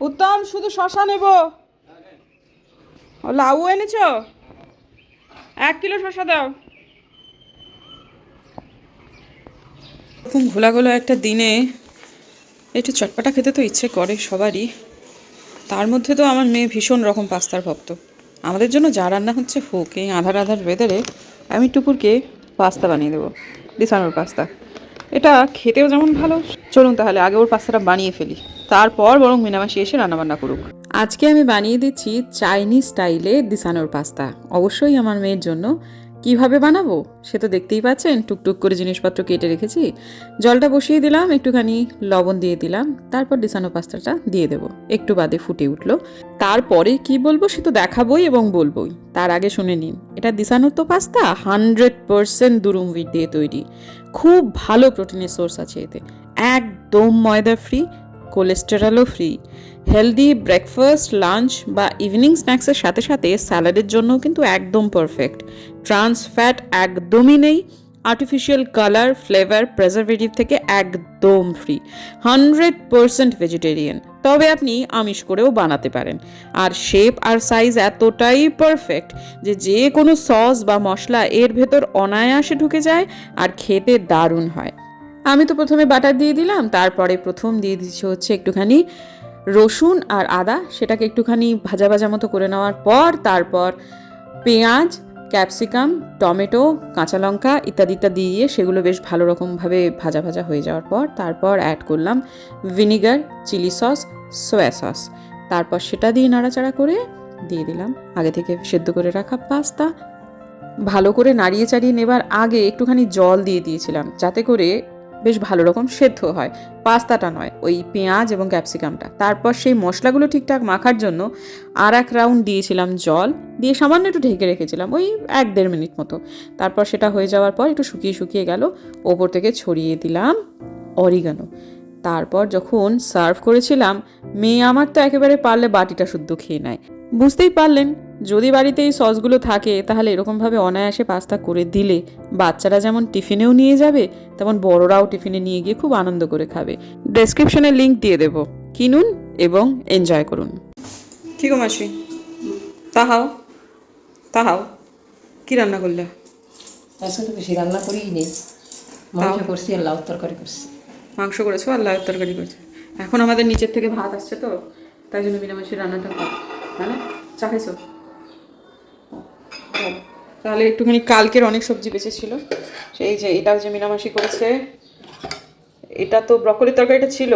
উত্তম শুধু শশা নেব। ও লাউ এনেছ? 1 কিলো শশা দাও। এরকম ঘোলাঘোলা একটা দিনে একটু চটপাটা খেতে তো ইচ্ছে করে সবারই। তার মধ্যে তো আমার মেয়ে ভীষণ রকম পাস্তার ভক্ত। আমাদের জন্য যা রান্না হচ্ছে হোক, এই আধার আধার ওয়েদারে আমি টুকুরকে পাস্তা বানিয়ে দেবো, ডিসানোর পাস্তা। এটা খেতেও যেমন ভালো। চলুন তাহলে আগে ওর পাস্তাটা বানিয়ে ফেলি, তারপর বরং মিনামাসি এসে রান্নাবান্না করুক। আজকে আমি বানিয়ে দিচ্ছি চাইনিজ স্টাইলে দিসানোর পাস্তা, অবশ্যই আমার মেয়ের জন্য। কিভাবে বানাবো সে তো দেখতেই পাচ্ছেন, টুকটুক করে জিনিসপত্র কেটে রেখেছি। জলটা বসিয়ে দিলাম, একটুখানি লবণ দিয়ে দিলাম, তারপর ডিসানো পাস্তাটা দিয়ে দেবো। একটু বাদে ফুটে উঠলো, তারপরে কি বলবো সে তো দেখাবোই এবং বলবোই। তার আগে শুনে নিন, এটা দিসানোর তো পাস্তা 100% দুরুম হুইট দিয়ে তৈরি। খুব ভালো প্রোটিনের সোর্স আছে এতে, একদম ময়দা ফ্রি, কোলেস্টেরলও ফ্রি। হেলদি ব্রেকফাস্ট, লাঞ্চ বা ইভিনিং স্ন্যাক্সের সাথে সাথে স্যালাডের জন্যও কিন্তু একদম পারফেক্ট। ট্রান্স ফ্যাট একদমই নেই, আর্টিফিশিয়াল কালার, ফ্লেভার, প্রেজারভেটিভ থেকে একদম ফ্রি। 100% ভেজিটেরিয়ান, তবে আপনি আমিষ করেও বানাতে পারেন। আর শেপ আর সাইজ এতটাই পারফেক্ট যে যে কোনো সস বা মশলা এর ভেতর অনায়াসে ঢুকে যায় আর খেতে দারুণ হয়। আমি তো প্রথমে বাটার দিয়ে দিলাম, তারপরে প্রথম দিয়ে দিচ্ছি হচ্ছে একটুখানি রসুন আর আদা, সেটাকে একটুখানি ভাজা ভাজা মতো করে নেওয়ার পর তারপর পেঁয়াজ, ক্যাপসিকাম, টমেটো, কাঁচা লঙ্কা ইত্যাদি ইত্যাদি দিয়ে সেগুলো বেশ ভালো রকমভাবে ভাজা ভাজা হয়ে যাওয়ার পর তারপর অ্যাড করলাম vinegar, chilli sauce, soya sauce. তারপর সেটা দিয়ে নাড়াচাড়া করে দিয়ে দিলাম আগে থেকে সেদ্ধ করে রাখা পাস্তা। ভালো করে নাড়িয়ে চাড়িয়ে নেবার আগে একটুখানি জল দিয়ে দিয়েছিলাম, যাতে করে বেশ ভালো রকম সেদ্ধ হয়, পাস্তাটা নয়, ওই পেঁয়াজ এবং ক্যাপসিকামটা। তারপর সেই মশলাগুলো ঠিকঠাক মাখার জন্য আর এক রাউন্ড দিয়েছিলাম জল, দিয়ে সামান্য একটু ঢেকে রেখেছিলাম ওই 1-1.5 মিনিট মতো। তারপর সেটা হয়ে যাওয়ার পর একটু শুকিয়ে শুকিয়ে গেল, ওপর থেকে ছড়িয়ে দিলাম অরিগানো। তারপর যখন সার্ভ করেছিলাম, মেয়ে আমার তো একেবারে পারলে বাটিটা শুদ্ধ খেয়ে নেয়। বুঝতেই পারলেন, যদি বাড়িতে এই সসগুলো থাকে তাহলে এরকমভাবে অনায়াসে পাস্তা করে দিলে বাচ্চারা যেমন টিফিনেও নিয়ে যাবে, তেমন বড়রাও টিফিনে নিয়ে গিয়ে খুব আনন্দ করে খাবে। ডেসক্রিপশনে লিঙ্ক দিয়ে দেবো, কিনুন এবং এনজয় করুন। কি গো মাসি, তাহাও তাহাও কি রান্না করলে? আজকে তো বেশি রান্না করিই নেই, মাংস করছি আর লাউ তরকারি করছি। মাংস করেছো আর লাউয়ের তরকারি করেছো। এখন আমাদের নিচের থেকে ভাত আসছে তো, তাই জন্য মিনামাসির রান্নাটা কর। হ্যাঁ, চা খাইছো? তাহলে একটুখানি কালকের অনেক সবজি বেঁচেছিল, সেই যে এটা যে মিনামাসি করেছে, এটা তো ব্রকলির তরকারিটা ছিল।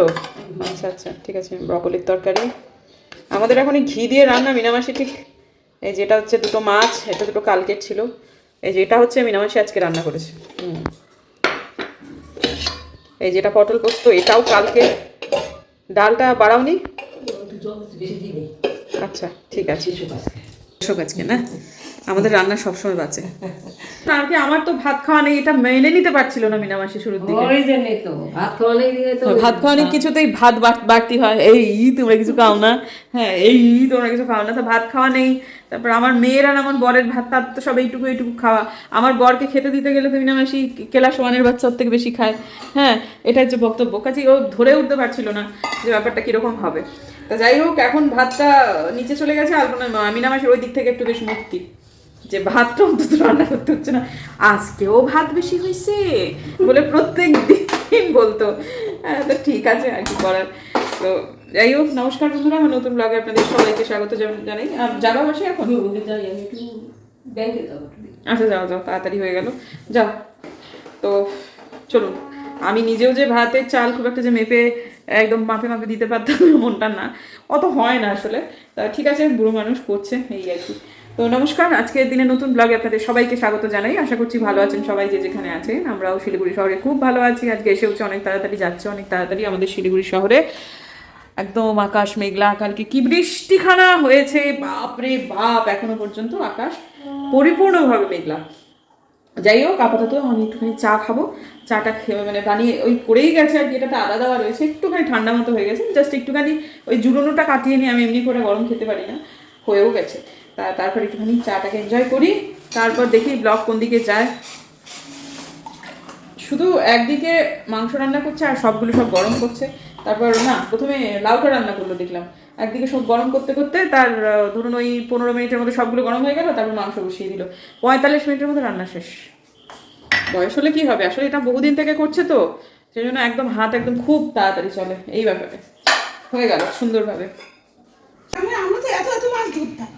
আচ্ছা আচ্ছা, ঠিক আছে, ব্রকলির তরকারি। আমাদের এখন ঘি দিয়ে রান্না মিনামাসি ঠিক। এই যেটা হচ্ছে দুটো মাছ, এটা দুটো কালকের ছিল। এই যে এটা হচ্ছে মিনামাসি আজকে রান্না করেছে। এই যেটা পটল পোস্ত, এটাও কালকে। ডালটা বাড়াওনি? আচ্ছা ঠিক আছে, এসব আজকে না, আমাদের রান্না সবসময় বাঁচে। আর কি, আমার তো ভাত খাওয়া নেই, এটা মেনে নিতে পারছিল না মিনামাসি শুরুর দিকে। ভাত খাওয়া নেই কিছুতেই ভাত বাড়তি হয়, এই তোমরা কিছু খাও না, হ্যাঁ এই তোমরা কিছু খাও না, তো ভাত খাওয়া নেই। তারপর আমার মেয়ের আর আমার বরের ভাত তার তো সব এইটুকু এইটুকু খাওয়া। আমার বরকে খেতে দিতে গেলে তো মিনামাসি কেলা সমানের বাচ্চা ওর থেকে বেশি খায়। হ্যাঁ, এটা হচ্ছে বক্তব্য। কাজে ও ধরে উঠতে পারছিল না যে ব্যাপারটা কিরকম হবে। তা যাই হোক, এখন ভাতটা নিচে চলে গেছে, আর কোনো মিনামাসির ওই দিক থেকে একটু বেশ মুক্তি, যে ভাতটা অন্তত রান্না করতে হচ্ছে না। আজকেও ভাত বেশি হয়েছে বলে প্রত্যেক দিন বলতো। তো ঠিক আছে, আর কি করার। তো যাই হোক, নমস্কার বন্ধুরা, আমার নতুন ব্লগে আপনাদের সবাইকে স্বাগত জানাই। আর যাবা বসে এখন? আচ্ছা যাও যাও, তাড়াতাড়ি হয়ে গেল, যাও। তো চলুন, আমি নিজেও যে ভাতের চাল খুব একটা যে মেপে একদম মাপে মাপে দিতে পারতাম এমনটা না, অত হয় না আসলে। তা ঠিক আছে, বুড়ো মানুষ করছে, এই আর কি। তো নমস্কার, আজকের দিনে নতুন ব্লগে আপনাদের সবাইকে স্বাগত জানাই। আশা করছি ভালো আছেন সবাই, যে যেখানে আছেন। আমরাও শিলিগুড়ি শহরে খুব ভালো আছি। আজকে এসে হচ্ছে অনেক তাড়াতাড়ি, যাচ্ছে অনেক তাড়াতাড়ি। আমাদের শিলিগুড়ি শহরে একদম আকাশ মেঘলা, কালকে কি বৃষ্টিখানা হয়েছে, বাপরে বাপ, এখনো পর্যন্ত আকাশ পরিপূর্ণভাবে মেঘলা। যাই হোক, আপাতত আমি একটুখানি চা খাবো। চাটা খেয়ে মানে বানিয়ে ওই করেই গেছে আর কি, এটাতে আদা দেওয়া রয়েছে, একটুখানি ঠান্ডা মতো হয়ে গেছে, জাস্ট একটুখানি ওই জুড়োনোটা কাটিয়ে নিয়ে, আমি এমনি করে গরম খেতে পারি না, হয়েও গেছে। তারপর একটুখানি চাটাকে এনজয় করি, তারপর দেখি ব্লগ কোন দিকে যায়। শুধু একদিকে মাংস রান্না করছে আর সবগুলো সব গরম করছে, তারপর না প্রথমে লাউটা রান্না করলো দেখলাম, একদিকে সব গরম করতে করতে তার ধরুন ওই 15 মিনিটের মধ্যে সবগুলো গরম হয়ে গেল, তারপর মাংস বসিয়ে দিল, 45 মিনিটের মধ্যে রান্না শেষ। বয়স হলে কি হবে, আসলে এটা বহুদিন থেকে করছে তো সেই জন্য একদম হাত একদম খুব তাড়াতাড়ি চলে, এই ব্যাপারে হয়ে গেল সুন্দরভাবে। আমরা তো এত এত মাছ ধরতাম।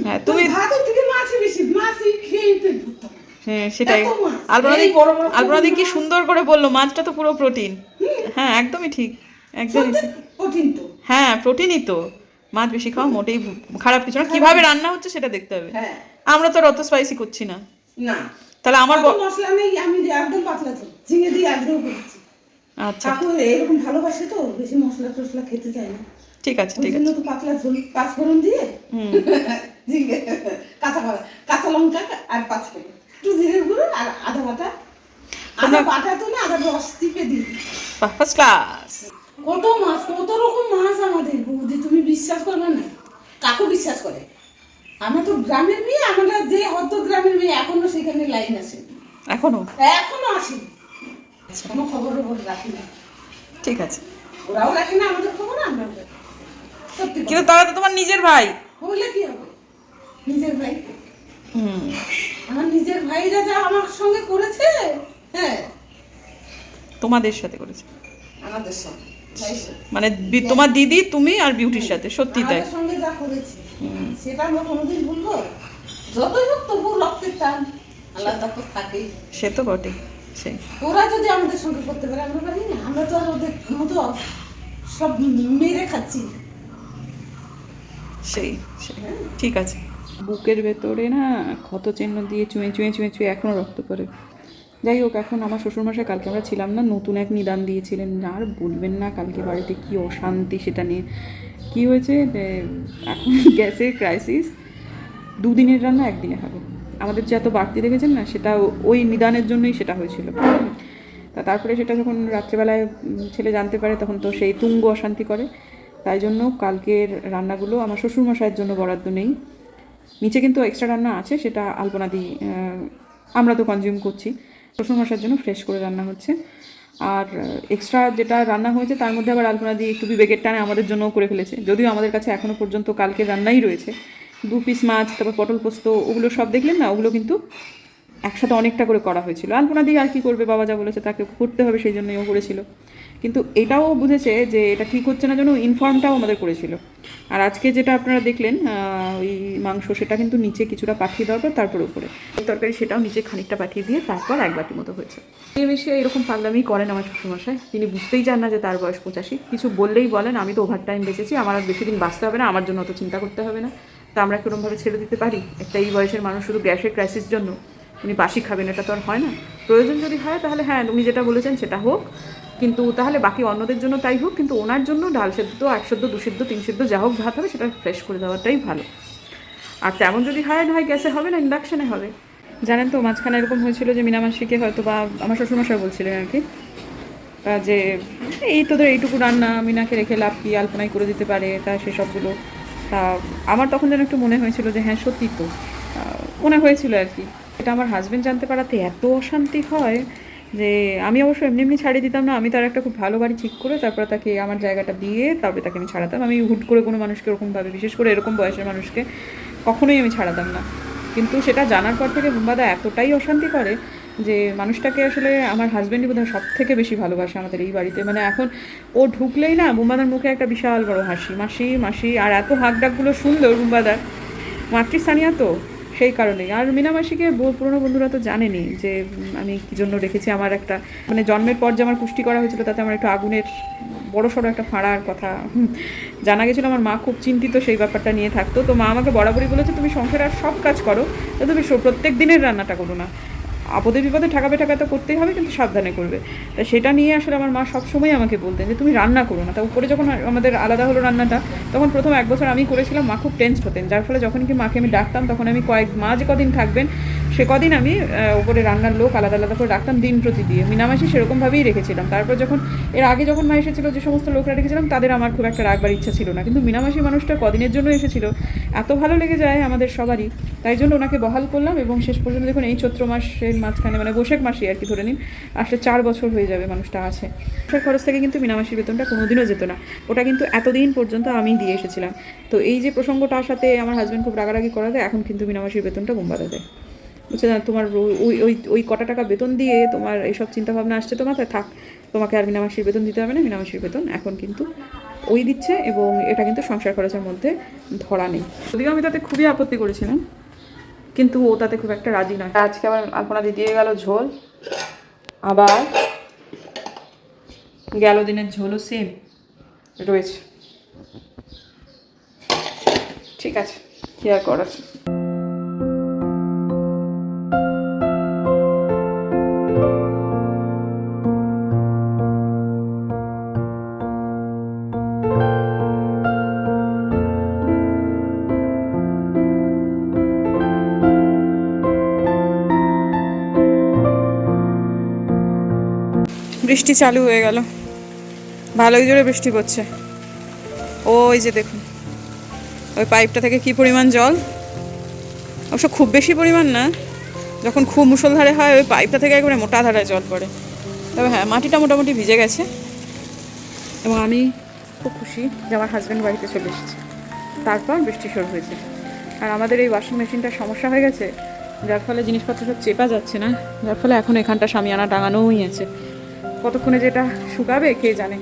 হ্যাঁ তুমি ভাতের থেকে মাছই বেশি, মাছই খেয়ে পেট ভরতাম। হ্যাঁ সেটাই। এত মাছ। আলপনাদি এই বড় বড় আলপনাদি কি সুন্দর করে বললো, মাছটা তো পুরো প্রোটিন। হ্যাঁ একদমই ঠিক, একদমই সত্যি ঠিক। কঠিন তো। হ্যাঁ প্রোটিনই তো, মাছ বেশি খাওয়া মোটেই খারাপ কিছু না, কিভাবে রান্না হচ্ছে সেটা দেখতে হবে। হ্যাঁ। আমরা তো আর অত স্পাইসি করছি না, না। তাহলে আমার অত মশলা নেই, আমি একদম পাতলা তো। ঝিঙে দিয়ে আজকেও করেছি। আচ্ছা কাকু এরকম ভালোবাসে তো, বেশি মশলা টশলা খেতে চায় না। ঠিক আছে ওই ঠিক জন্য আছে। তো পাতলা ঝোল, পাঁচফোড়ন দিয়ে ঝিঙে, কাঁচা লঙ্কা আর পাঁচফোড়ন, একটু জিরের গুঁড়ো আর আদা বাটা। আদা বাটা তো না, আদা রস চিপে দিই। First class. কত মাছ, কত রকম মাছ আমাদের বৌদি, তুমি বিশ্বাস করবে না। কাকু বিশ্বাস করে। আমরা তো গ্রামের মেয়ে, আমরা যে হত গ্রামের মেয়ে, এখনো সেখানে লাইন আসে, এখনো এখনো আসে। কোনো খবর রাখি না, ঠিক আছে, ওরাও রাখে না আমাদের খবর, আমরা রাখি। সত্যি কথা। কিন্তু তারা তো তোমার নিজের ভাই। হইলে কি হবে, নিজের ভাই। হুম আমার নিজের ভাইরা যা আমার সঙ্গে করেছে, হ্যাঁ তোমাদের সাথে করেছে, আমাদের সঙ্গে মানে তোমার দিদি তুমি আর বিউটির সাথে, সত্যি তাই। আমাদের সঙ্গে যা করেছে সেটা আমরা কোনোদিন ভুলবো? যতই হোক তবু রক্তের টান আলাদা তো থাকেই। সে তো বটে, সেই ওরা যদি আমাদের সঙ্গে করতে পারে, আমরা পারি না? আমরা তো আর ওদের মতো সব মেরে খাচ্ছি। সেই সেই ঠিক আছে। বুকের ভেতরে না ক্ষত চিহ্ন দিয়ে চুঁয়ে চুঁয়ে চুঁয়ে চুঁয়ে এখনও রক্ত পড়ে। যাই হোক, এখন আমার শ্বশুরমশাই কালকে আমরা ছিলাম না, নতুন এক নিদান দিয়েছিলেন। আর বলবেন না কালকে বাড়িতে কি অশান্তি, সেটা নিয়ে কি হয়েছে, এখন গ্যাসের ক্রাইসিস, 2 দিনের রান্না 1 দিনে হবে। আমাদের যে এত বাড়তি দেখেছেন না, সেটা ওই নিদানের জন্যই সেটা হয়েছিল। তারপরে সেটা যখন রাত্রেবেলায় ছেলে জানতে পারে, তখন তো সেই তুঙ্গ অশান্তি করে। তাই জন্য কালকের রান্নাগুলো আমার শ্বশুরমশাইয়ের জন্য বরাদ্দ নেই, নিচে কিন্তু এক্সট্রা রান্না আছে, সেটা আলপনাদি আমরা তো কনজিউম করছি। শ্বশুরমশাইয়ের জন্য ফ্রেশ করে রান্না হচ্ছে। আর এক্সট্রা যেটা রান্না হয়েছে তার মধ্যে আবার আলপনাদি একটু বিবেকের টানে আমাদের জন্যও করে ফেলেছে, যদিও আমাদের কাছে এখনও পর্যন্ত কালকের রান্নাই রয়েছে। 2 পিস মাছ, তারপর পটল পোস্ত, ওগুলো সব দেখলেন না, ওগুলো কিন্তু একসাথে অনেকটা করে করা হয়েছিল। আলপনাদি আর কি করবে, বাবা যা বলেছে তাকে করতে হবে, সেই জন্যই ও করেছিল। কিন্তু এটাও বুঝেছে যে এটা ঠিক হচ্ছে না, জন্য ইনফর্মটাও আমাদের করেছিল। আর আজকে যেটা আপনারা দেখলেন ওই মাংস, সেটা কিন্তু নিচে কিছুটা পাঠিয়ে দেওয়ার পর তারপর উপরে তরকারি, সেটাও নিচে খানিকটা পাঠিয়ে দিয়ে তারপর 1 বাটি মতো হয়েছে। এই বিষয়ে এরকম পাগলামি করেন আমার শ্বশুরমশাই, তিনি বুঝতেই চান না যে তার বয়স 85। কিছু বললেই বলেন আমি তো ওভার টাইম বেঁচেছি, আমার আর বেশি দিন বাঁচতে হবে না, আমার জন্য অত চিন্তা করতে হবে না। তা আমরা কীরকমভাবে ছেড়ে দিতে পারি একটা এই বয়সের মানুষ শুধু গ্যাসের ক্রাইসিস জন্য? উনি বাসি খাবেন, এটা তো আর হয় না। প্রয়োজন যদি হয় তাহলে হ্যাঁ উনি যেটা বলেছেন সেটা হোক, কিন্তু তাহলে বাকি অন্যদের জন্য তাই হোক, কিন্তু ওনার জন্য ডাল সেদ্ধ, 1 সেদ্ধ, 2 সেদ্ধ, 3 সেদ্ধ যা হোক ভাত হবে, সেটা ফ্রেশ করে দেওয়াটাই ভালো। আর তেমন যদি হয় না হয় গ্যাসে হবে না, ইন্ডাকশানে হবে। জানেন তো মাঝখানে এরকম হয়েছিল যে মিনামাসিকে হয়তো বা আমার শ্বশুরমশাই বলছিলেন আর কি, যে এই তোদের এইটুকু রান্না মিনাকে রেখে লাভ কি, আলপনাই করে দিতে পারে, তা সেসবগুলো। তা আমার তখন যেন একটু মনে হয়েছিল যে হ্যাঁ সত্যি তো, মনে হয়েছিল আর কি। এটা আমার হাজব্যান্ড জানতে পারাতে এত অশান্তি হয় যে আমি অবশ্য এমনি এমনি ছাড়িয়ে দিতাম না, আমি তার একটা খুব ভালো বাড়ি ঠিক করে তারপর তাকে আমার জায়গাটা দিয়ে তারপরে তাকে আমি ছাড়াতাম। আমি হুট করে কোনো মানুষকে ওরকমভাবে, বিশেষ করে এরকম বয়সের মানুষকে কখনোই আমি ছাড়াতাম না। কিন্তু সেটা জানার পর থেকে বুম্বাদা এতটাই অশান্তি করে যে মানুষটাকে আসলে আমার হাজব্যান্ডই বোধহয় সব থেকে বেশি ভালোবাসে আমাদের এই বাড়িতে। মানে এখন ও ঢুকলেই না বুম্বাদার মুখে একটা বিশাল বড় হাসি, মাসি মাসি, আর এত হাঁক ডাকগুলো সুন্দর বুম্বাদার, মাতৃস্থানীয় তো সেই কারণেই। আর মিনামাসিকে পুরনো বন্ধুরা তো জানেনি যে আমি কী জন্য রেখেছি। আমার একটা মানে জন্মের পর যে আমার পুষ্টি করা হয়েছিল, তাতে আমার একটু আগুনের বড় সড়ো একটা ফাঁড়ার কথা জানা গেছিলো। আমার মা খুব চিন্তিত সেই ব্যাপারটা নিয়ে থাকতো। তো মা আমাকে বরাবরই বলেছে তুমি সংসারে আর সব কাজ করো, তো তুমি প্রত্যেক দিনের রান্নাটা করো না, আপদে বিপদে ঠেকাবে তো করতেই হবে, কিন্তু সাবধানে করবে। তা সেটা নিয়ে আসলে আমার মা সবসময় আমাকে বলতেন যে তুমি রান্না করো না। তা উপরে যখন আমাদের আলাদা হলো রান্নাটা, তখন প্রথম 1 বছর আমি করেছিলাম, মা খুব টেনসড হতেন, যার ফলে যখন কি মাকে আমি ডাকতাম তখন আমি মা যে কদিন থাকবেন সে কদিন আমি উপরে রান্নার লোক আলাদা আলাদা করে রাখতাম দিন প্রতি দিয়ে। মিনামাসি সেরকমভাবেই রেখেছিলাম। তারপর যখন এর আগে যখন মা এসেছিলো, যে সমস্ত লোকরা রেখেছিলাম তাদের আমার খুব একটা রাখবার ইচ্ছা ছিল না, কিন্তু মিনামাসি মানুষটা কদিনের জন্য এসেছিলো, এত ভালো লেগে যায় আমাদের সবারই, তাই জন্য ওনাকে বহাল করলাম। এবং শেষ পর্যন্ত দেখুন এই চৈত্র মাসের মাঝখানে, মানে বৈশাখ মাসে আর কি ধরে নিন, আসলে 4 বছর হয়ে যাবে মানুষটা আছে। সংসার খরচ থেকে কিন্তু মিনামাসির বেতনটা কোনোদিনও যেত না, ওটা কিন্তু এতদিন পর্যন্ত আমি দিয়ে এসেছিলাম। তো এই যে প্রসঙ্গটা আসাতে আমার হাজব্যান্ড খুব রাগারাগি করাতে এখন কিন্তু মিনামাসির বেতনটা বোম্বাতে দেয়। বুঝছে না, তোমার ওই ওই ওই কটা টাকা বেতন দিয়ে তোমার এইসব চিন্তাভাবনা আসছে তোমার, তাই থাক, তোমাকে আর মিনামাসির বেতন দিতে হবে না। মিনামাসির বেতন এখন কিন্তু ওই দিচ্ছে, এবং এটা কিন্তু সংসার খরচের মধ্যে ধরা নেই। যদিও আমি তাতে খুবই আপত্তি করেছিলাম, কিন্তু ও তাতে খুব একটা রাজি নয়। আজকে আবার আপনাদের দিয়ে গেল ঝোল, আবার গেল দিনের ঝোলও সেম রয়েছে। ঠিক আছে, কি আর করার। বৃষ্টি চালু হয়ে গেল, ভালোই জোরে বৃষ্টি পড়ছে। ওই যে দেখুন ওই পাইপটা থেকে কি পরিমাণ জল, অবশ্য খুব বেশি পরিমাণ না, যখন খুব মুষলধারে হয় ওই পাইপটা থেকে একবারে মোটা ধারায় জল পড়ে। তবে হ্যাঁ, মাটিটা মোটামুটি ভিজে গেছে, এবং আমি খুব খুশি যে আমার হাজব্যান্ড বাড়িতে চলে এসেছে, তারপর বৃষ্টি শুরু হয়েছে। আর আমাদের এই ওয়াশিং মেশিনটার সমস্যা হয়ে গেছে, যার ফলে জিনিসপত্র সব চেপা যাচ্ছে না, যার ফলে এখন এখানটা সামিয়ানা টাঙানোই আছে। কতক্ষণে যেটা শুকাবে কে জানে,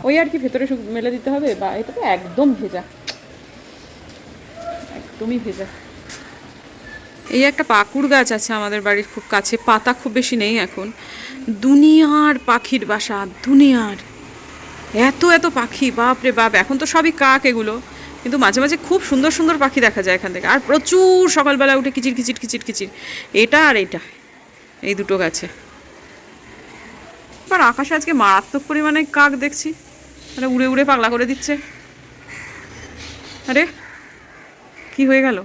ওই আর কি ভেতরে মেলে দিতে হবে। বা এটা তো একদম ভেজা, একদমই ভেজা। এই একটা পাকুড় গাছ আছে আমাদের বাড়ির খুব কাছে, পাতা খুব বেশি নেই এখন। দুনিয়ার পাখির বাসা, দুনিয়ার এত এত পাখি, বাপ রে বাপ। এখন তো সবই কাক এগুলো, কিন্তু মাঝে মাঝে খুব সুন্দর সুন্দর পাখি দেখা যায় এখান থেকে। আর প্রচুর সকালবেলা উঠে কিচির কিচির কিচির কিচির, এটা আর এটা, এই দুটো গাছে। আর আকাশে আজকে মারাত্মক পরিমাণে কাক দেখছি, মানে উড়ে উড়ে পাগলা করে দিচ্ছে। আরে কি হয়ে গেল,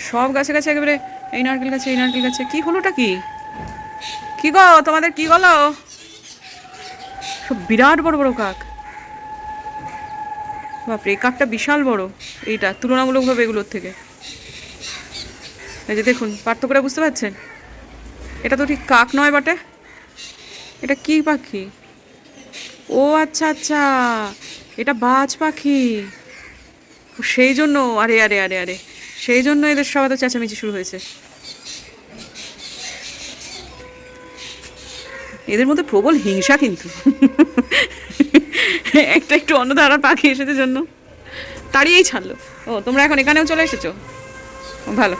সব গাছে গাছে একেবারে, এই নারকেল গাছে, এই নারকেল গাছে, কি হলোটা কি? কি গো তোমাদের কি গলো? সব বিরাট বড় বড় কাক, বাপরে, এই কাকটা বিশাল বড়, এইটা তুলনামূলকভাবে এগুলোর থেকে। এই যে দেখুন, পার্থক্যটা বুঝতে পারছেন? এটা তো ঠিক কাক নয় বটে, এটা কি পাখি? ও আচ্ছা আচ্ছা, এটা বাজ পাখি, সেই জন্য। আরে আরে আরে আরে, সেই জন্য এদের সবাই তো চেঁচামেচি শুরু হয়েছে। এদের মধ্যে প্রবল হিংসা কিন্তু, একটা একটু অন্য ধারার পাখি এসেছে জন্য তাড়িয়েই ছাড়লো। ও তোমরা এখন এখানেও চলে এসেছো, ভালো।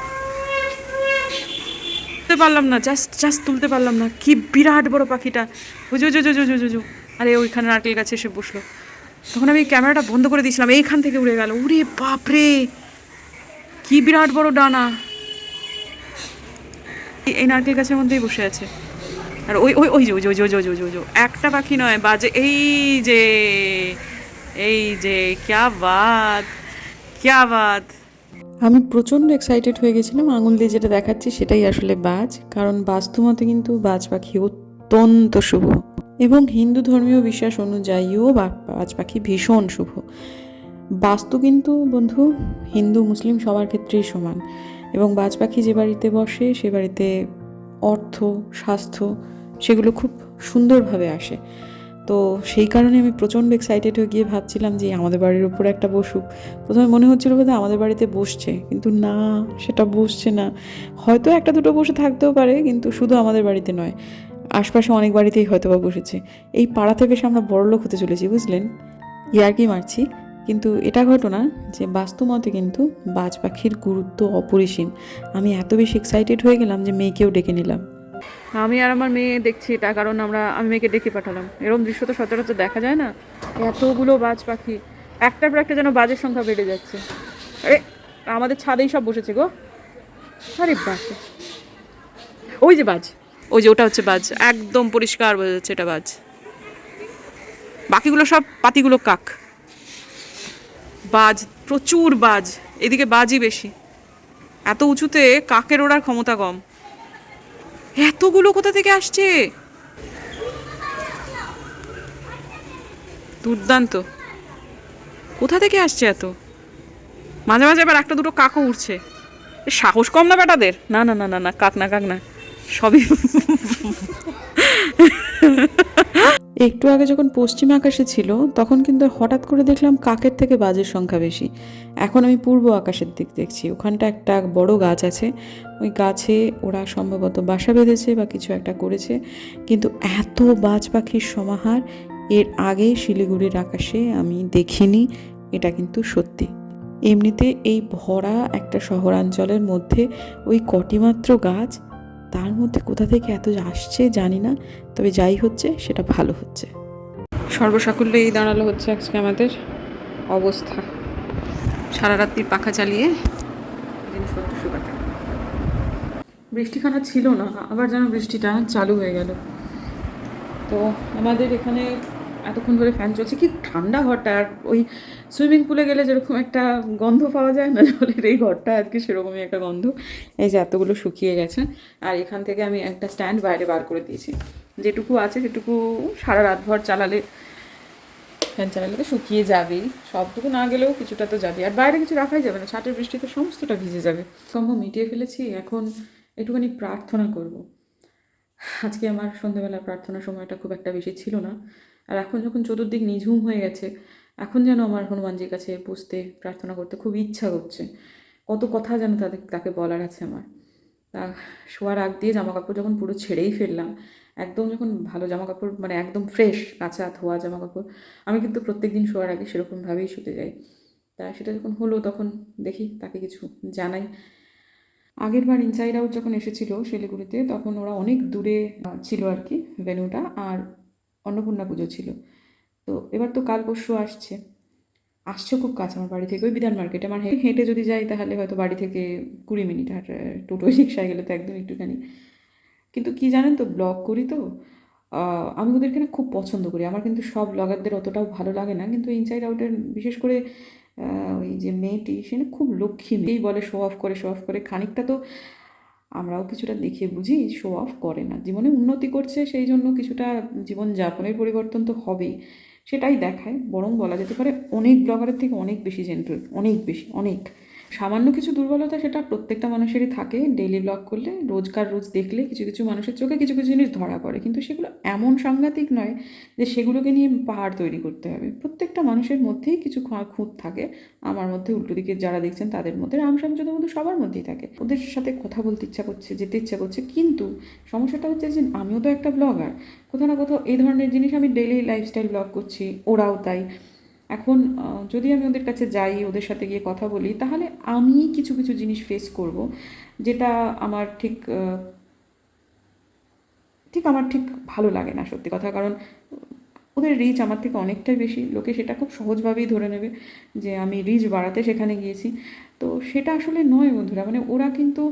তুলতে পারলাম না, জাস্ট তুলতে পারলাম না, কি বিরাট বড় পাখিটা। বুঝো জো জো জো জো জো, আরে ওইখানে নারকেল গাছে এসে বসলো, তখন আমি ক্যামেরাটা বন্ধ করে দিয়েছিলাম, এইখান থেকে উড়ে গেল। উড়ে বাপরে, কি বিরাট বড় ডানা। এই নারকেল গাছের মধ্যেই বসে আছে। আর ওই ওই ওই যে ওই যে ওই যে ওই যে ওই যে একটা পাখি নয়, বাজে, এই যে এই যে, ক্যা বাত ক্যা বাত। আমি প্রচণ্ড এক্সাইটেড হয়ে গেছিলাম, আঙুল দিয়ে যেটা দেখাচ্ছি সেটাই আসলে বাজ, কারণ বাস্তুমতে কিন্তু বাজ পাখি অত্যন্ত শুভ, এবং হিন্দু ধর্মীয় বিশ্বাস অনুযায়ীও বাজ পাখি ভীষণ শুভ। বাস্তু কিন্তু বন্ধু হিন্দু মুসলিম সবার ক্ষেত্রেই সমান, এবং বাজ পাখি যে বাড়িতে বসে সে বাড়িতে অর্থ, স্বাস্থ্য সেগুলো খুব সুন্দরভাবে আসে। তো সেই কারণে আমি প্রচণ্ড এক্সাইটেড হয়ে গিয়ে ভাবছিলাম যে আমাদের বাড়ির উপরে একটা বসুক। প্রথমে মনে হচ্ছিলো বোধহয় আমাদের বাড়িতে বসছে, কিন্তু না, সেটা বসছে না। হয়তো একটা দুটো বসে থাকতেও পারে, কিন্তু শুধু আমাদের বাড়িতে নয়, আশপাশে অনেক বাড়িতেই হয়তো বা বসেছে। এই পাড়াতে বেশ আমরা বড়লোক হতে চলেছি, বুঝলেন? ইয়ার্কি মারছি, কিন্তু এটা ঘটনা যে বাস্তুমতে কিন্তু বাজ পাখির গুরুত্ব অপরিসীম। আমি এত বেশি এক্সাইটেড হয়ে গেলাম যে মেয়েকেও ডেকে নিলাম। আমি আর আমার মেয়ে দেখছি এটা, কারণ আমি মেয়েকে ডেকে পাঠালাম। এরকম দৃশ্য তো সচরাচর দেখা যায় না, এতগুলো বাজ পাখি, একটার পর একটা যেন বাজের সংখ্যা বেড়ে যাচ্ছে। আরে আমাদের ছাদেই সব বসেছে গো, আরে বাজ, ওই যে বাজ, ওই যে ওটা হচ্ছে বাজ, একদম পরিষ্কার বোঝা যাচ্ছে এটা বাজ। বাকিগুলো সব পাতিগুলো কাক, বাজ প্রচুর বাজ, এদিকে বাজই বেশি। এত উঁচুতে কাকের ওড়ার ক্ষমতা কম। এতগুলো কোথা থেকে আসছে, দুর্দান্ত, কোথা থেকে আসছে এত? মাঝে মাঝে এবার একটা দুটো কাকও উঠছে। এ সাহস কম না বেটাদের? না না না না না, কাক না সবই। একটু আগে যখন পশ্চিম আকাশে ছিল তখন কিন্তু হঠাৎ করে দেখলাম কাকের থেকে বাজের সংখ্যা বেশি। এখন আমি পূর্ব আকাশের দিক দেখছি, ওখানটা একটা বড় গাছ আছে, ওই গাছে ওরা সম্ভবত বাসা বেঁধেছে বা কিছু একটা করেছে। কিন্তু এত বাজ পাখির সমাহার এর আগে শিলিগুড়ির আকাশে আমি দেখিনি, এটা কিন্তু সত্যি। এমনিতে এই ভরা একটা শহরাঞ্চলের মধ্যে ওই কটিমাত্র গাছ, তার মধ্যে কোথা থেকে এত আসছে জানি না, তবে যাই হচ্ছে সেটা ভালো হচ্ছে। সর্বসাকুল্যে এই দাঁড়ালো হচ্ছে আজকে আমাদের অবস্থা, সারা রাত্রি পাখা চালিয়ে জিনিসপত্র শুকাতে। বৃষ্টিখানা ছিল না, আবার যেন বৃষ্টিটা চালু হয়ে গেল। তো আমাদের এখানে এতক্ষণ ধরে ফ্যান চলছে, কি ঠান্ডা ঘরটা। আর ওই সুইমিং পুলে গেলে যেরকম একটা গন্ধ পাওয়া যায় না জলের, এই ঘরটা আজকে সেরকমই একটা গন্ধ। এই যে এতগুলো শুকিয়ে গেছে, আর এখান থেকে আমি একটা স্ট্যান্ড বাইরে বার করে দিয়েছি, যেটুকু আছে সেটুকু সারা রাত ভর চালালে, ফ্যান চালালে তো শুকিয়ে যাবেই, সবটুকু না গেলেও কিছুটা তো যাবে। আর বাইরে কিছু রাখাই যাবে না, ছাটের বৃষ্টিতে সমস্তটা ভিজে যাবে। সম্ভব মিটিয়ে ফেলেছি, এখন একটুখানি প্রার্থনা করব। আজকে আমার সন্ধ্যাবেলা প্রার্থনার সময়টা খুব একটা বেশি ছিল না, আর এখন যখন চতুর্দিক নিঝুম হয়ে গেছে, এখন যেন আমার হনুমানজির কাছে বসতে প্রার্থনা করতে খুব ইচ্ছা করছে। কত কথা যেন তাকে বলার আছে আমার। তা শোয়ার আগ দিয়ে জামাকাপড় যখন পুরো ছেড়েই ফেললাম, একদম যখন ভালো জামাকাপড়, মানে একদম ফ্রেশ কাঁচা ধোয়া জামাকাপড়, আমি কিন্তু প্রত্যেক দিন শোয়ার আগে সেরকমভাবেই শুতে যাই। তা সেটা যখন হলো তখন দেখি তাকে কিছু জানাই। আগের বার ইনসাইড আউট যখন এসেছিল শিলিগুড়িতে, তখন ওরা অনেক দূরে ছিল আর কি ভেন্যুটা, আর অন্নপূর্ণা পুজো ছিল। তো এবার তো কাল পরশু আসছে খুব কাছে আমার বাড়ি থেকে, ওই বিধান মার্কেটে। আমার হেঁটে যদি যাই তাহলে হয়তো বাড়ি থেকে 20 মিনিট, আর টোটো রিক্সায় গেলে তো একদম একটুখানি। কিন্তু কি জানেন তো, ব্লগ করি তো, আমি ওদেরকে না খুব পছন্দ করি। আমার কিন্তু সব ব্লগারদের অতটাও ভালো লাগে না, কিন্তু ইনসাইড আউটের বিশেষ করে ওই যে মেয়েটি, সে না খুব লক্ষ্মী মেয়েই বলে, শো অফ করে খানিকটা তো আমরাও কিছুটা দেখিয়ে বুঝি। শো অফ করে না, জীবনে উন্নতি করছে, সেই জন্য কিছুটা জীবনযাপনের পরিবর্তন তো হবেই, সেটাই দেখায়। বরং বলা যেতে পারে অনেক ব্লগারের থেকে অনেক বেশি জেন্টল, অনেক বেশি, অনেক। সামান্য কিছু দুর্বলতা সেটা প্রত্যেকটা মানুষেরই থাকে, ডেইলি ব্লগ করলে, রোজ দেখলে কিছু কিছু মানুষের চোখে কিছু কিছু জিনিস ধরা পড়ে, কিন্তু সেগুলো এমন সাংঘাতিক নয় যে সেগুলোকে নিয়ে পাহাড় তৈরি করতে হবে। প্রত্যেকটা মানুষের মধ্যেই কিছু খুঁত থাকে। আমার মধ্যে, উল্টো দিকে যারা দেখছেন তাদের মধ্যে, রামসামচন্দ্রের মধ্যে সবার মধ্যেই থাকে। ওদের সাথে কথা বলতে ইচ্ছা করছে, যেতে ইচ্ছা করছে, কিন্তু সমস্যাটা হচ্ছে যে আমিও তো একটা ব্লগার, কোথাও না কোথাও এই ধরনের জিনিস আমি ডেইলি লাইফস্টাইল ব্লগ করছি, ওরাও তাই। এখন যদি আমি ওদের কাছে যাই, ওদের সাথে গিয়ে কথা বলি, তাহলে আমি কিছু কিছু জিনিস ফেস করব, যেটা আমার ঠিক ভালো লাগে না, সত্যি কথা। কারণ ওদের রিচ আমার থেকে অনেকটাই বেশি, লোকে সেটা খুব সহজভাবেই ধরে নেবে যে আমি রিচ বাড়াতে সেখানে গিয়েছি। তো সেটা আসলে নয় বন্ধুরা, মানে ওরা কিন্তু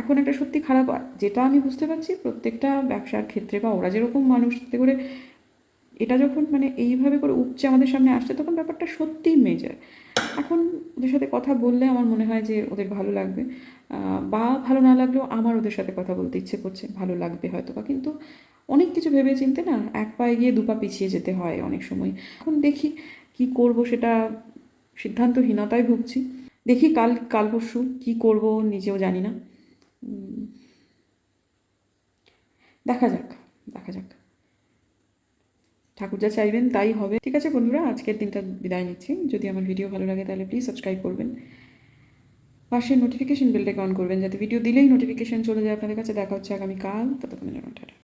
এখন একটা সত্যি খারাপ, যেটা আমি বুঝতে পারছি প্রত্যেকটা ব্যবসার ক্ষেত্রে, বা ওরা যেরকম মানুষতে করে এটা যখন মানে এইভাবে করে উপচে আমাদের সামনে আসছে, তখন ব্যাপারটা সত্যিই মেজর। এখন ওদের সাথে কথা বললে আমার মনে হয় যে ওদের ভালো লাগবে, বা ভালো না লাগলেও আমার ওদের সাথে কথা বলতে ইচ্ছে করছে, ভালো লাগবে হয়তো বা। কিন্তু অনেক কিছু ভেবে চিনতে না, এক পায়ে গিয়ে দু পা পিছিয়ে যেতে হয় অনেক সময়। এখন দেখি কি করব, সেটা সিদ্ধান্তহীনতায় ভুগছি। দেখি কাল পরশু কী করব নিজেও জানি না। দেখা যাক। ঠাকুর যা চাইবেন তাই হবে। ঠিক আছে বন্ধুরা, আজকের দিনটা বিদায় নিচ্ছি। যদি আমার ভিডিও ভালো লাগে তাহলে প্লিজ সাবস্ক্রাইব করবেন, পাশের নোটিফিকেশন বেলটাকে অন করবেন, যাতে ভিডিও দিলেই নোটিফিকেশন চলে যায় আপনাদের কাছে। দেখা হচ্ছে আগামীকাল, ততক্ষণের জন্য টাটা।